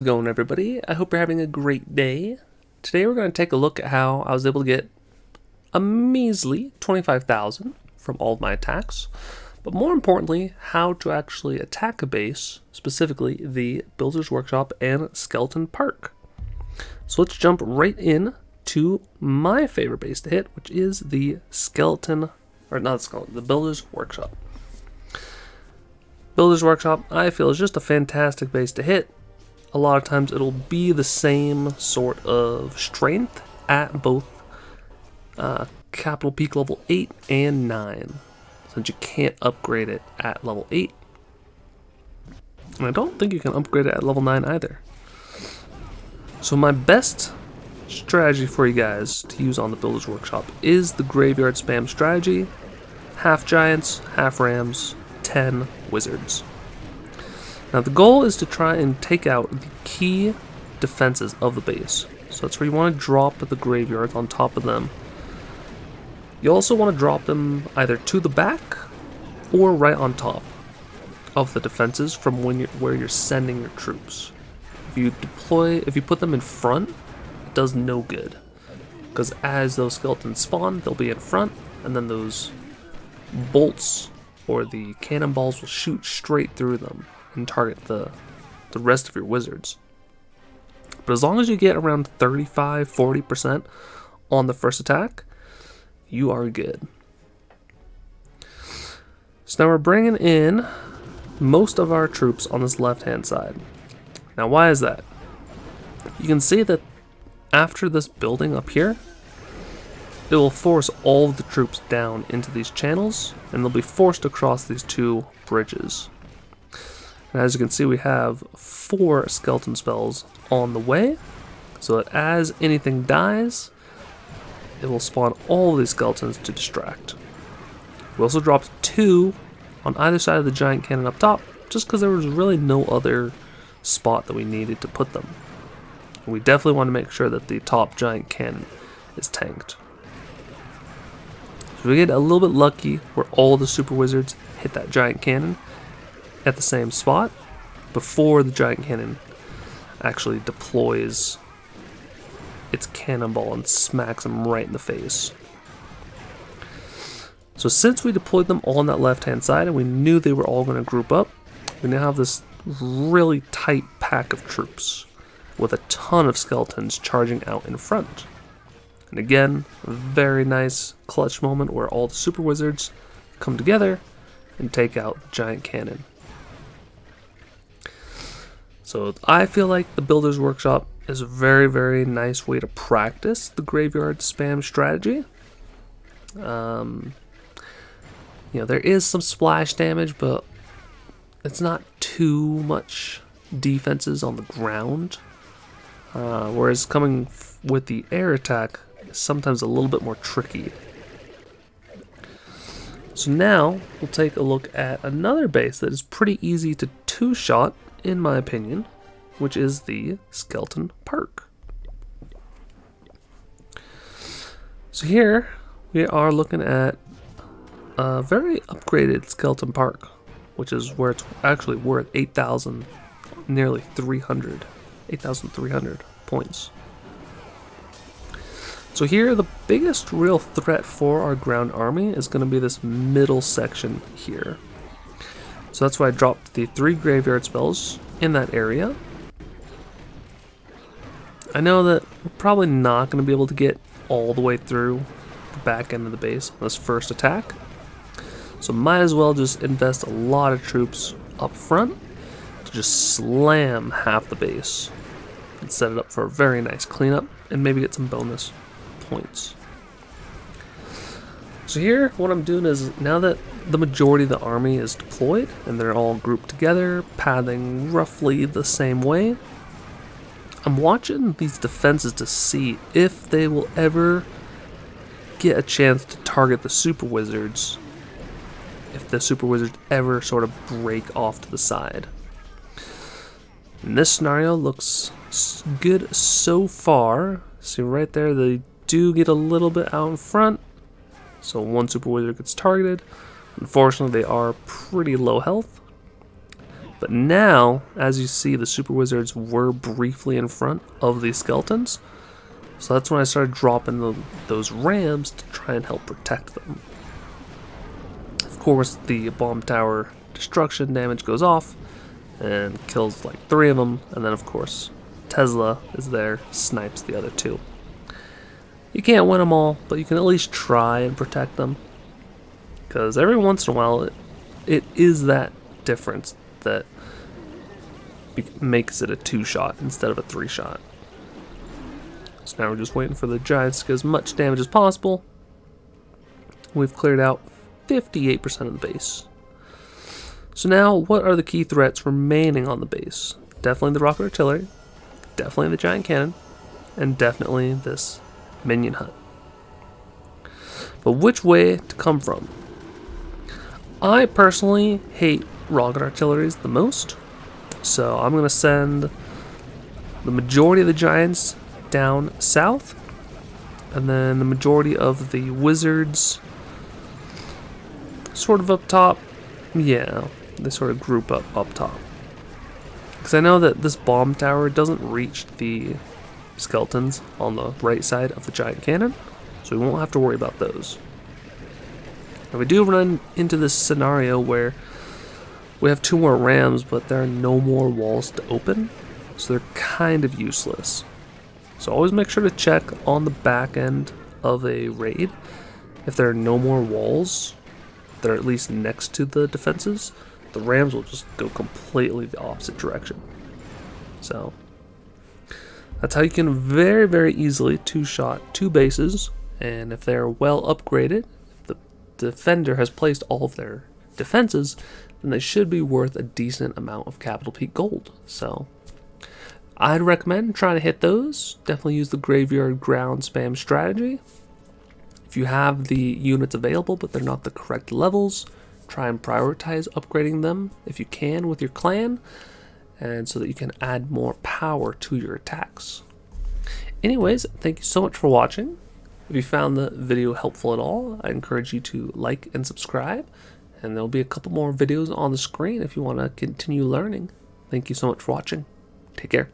Going, everybody? I hope you're having a great day. Today we're going to take a look at how I was able to get a measly 25,000 from all of my attacks, but more importantly, how to actually attack a base, specifically the Builders Workshop and Skeleton Park. So let's jump right in to my favorite base to hit, which is the the Builders Workshop. Builders Workshop, I feel, is just a fantastic base to hit. A lot of times it'll be the same sort of strength at both capital peak level 8 and 9, since you can't upgrade it at level 8. And I don't think you can upgrade it at level 9 either. So my best strategy for you guys to use on the Builders Workshop is the Graveyard Spam strategy. Half Giants, half Rams, 10 Wizards. Now the goal is to try and take out the key defenses of the base. So that's where you want to drop the graveyards on top of them. You also want to drop them either to the back or right on top of the defenses from where you're sending your troops. If you put them in front, it does no good, because as those skeletons spawn, they'll be in front, and then those bolts or the cannonballs will shoot straight through them and target the rest of your wizards. But as long as you get around 35-40% on the first attack, you are good. So now we're bringing in most of our troops on this left hand side. Now why is that? You can see that after this building up here, it will force all of the troops down into these channels, and they'll be forced across these two bridges. And as you can see, we have 4 skeleton spells on the way, so that as anything dies, it will spawn all of these skeletons to distract. We also dropped 2 on either side of the giant cannon up top, just because there was really no other spot that we needed to put them. And we definitely want to make sure that the top giant cannon is tanked. So we get a little bit lucky where all the super wizards hit that giant cannon at the same spot before the giant cannon actually deploys its cannonball and smacks them right in the face. So since we deployed them all on that left hand side and we knew they were all going to group up, we now have this really tight pack of troops with a ton of skeletons charging out in front. And again, a very nice clutch moment where all the super wizards come together and take out the giant cannon. So I feel like the Builders Workshop is a very, very nice way to practice the graveyard spam strategy. You know, there is some splash damage, but it's not too much defenses on the ground. Whereas coming with the air attack is sometimes a little bit more tricky. So now we'll take a look at another base that is pretty easy to two-shot, in my opinion, which is the Skeleton Park. So here we are looking at a very upgraded Skeleton Park, which is where it's actually worth 8,000, nearly 8,300 points. So here the biggest real threat for our ground army is going to be this middle section here. So that's why I dropped the 3 graveyard spells in that area. I know that we're probably not going to be able to get all the way through the back end of the base on this first attack. So might as well just invest a lot of troops up front to just slam half the base and set it up for a very nice cleanup and maybe get some bonus points. So here, what I'm doing is, now that the majority of the army is deployed and they're all grouped together, pathing roughly the same way, I'm watching these defenses to see if they will ever get a chance to target the super wizards, if the super wizards ever sort of break off to the side. And this scenario looks good so far. See right there, they do get a little bit out in front. So one super wizard gets targeted. Unfortunately, they are pretty low health. But now, as you see, the Super Wizards were briefly in front of these skeletons. So that's when I started dropping those rams to try and help protect them. Of course, the bomb tower destruction damage goes off and kills like 3 of them. And then, of course, Tesla is there, snipes the other 2. You can't win them all, but you can at least try and protect them. Because every once in a while, it is that difference that makes it a 2-shot instead of a 3-shot. So now we're just waiting for the giants to get as much damage as possible. We've cleared out 58% of the base. So now, what are the key threats remaining on the base? Definitely the rocket artillery, definitely the giant cannon, and definitely this minion hut. But which way to come from? I personally hate rocket artilleries the most, so I'm going to send the majority of the giants down south, and then the majority of the wizards sort of up top. Yeah, they sort of group up top. Because I know that this bomb tower doesn't reach the skeletons on the right side of the giant cannon, so we won't have to worry about those. Now we do run into this scenario where we have 2 more rams, but there are no more walls to open, so they're kind of useless. So always make sure to check on the back end of a raid. If there are no more walls that are at least next to the defenses, the rams will just go completely the opposite direction. So that's how you can very, very easily 2-shot 2 bases, and if they're well upgraded, the defender has placed all of their defenses, then they should be worth a decent amount of Capital Peak gold. So I'd recommend trying to hit those. Definitely use the graveyard ground spam strategy. If you have the units available but they're not the correct levels, try and prioritize upgrading them if you can with your clan, and so that you can add more power to your attacks. Anyways, thank you so much for watching. If you found the video helpful at all, I encourage you to like and subscribe, and there'll be a couple more videos on the screen if you want to continue learning. Thank you so much for watching. Take care.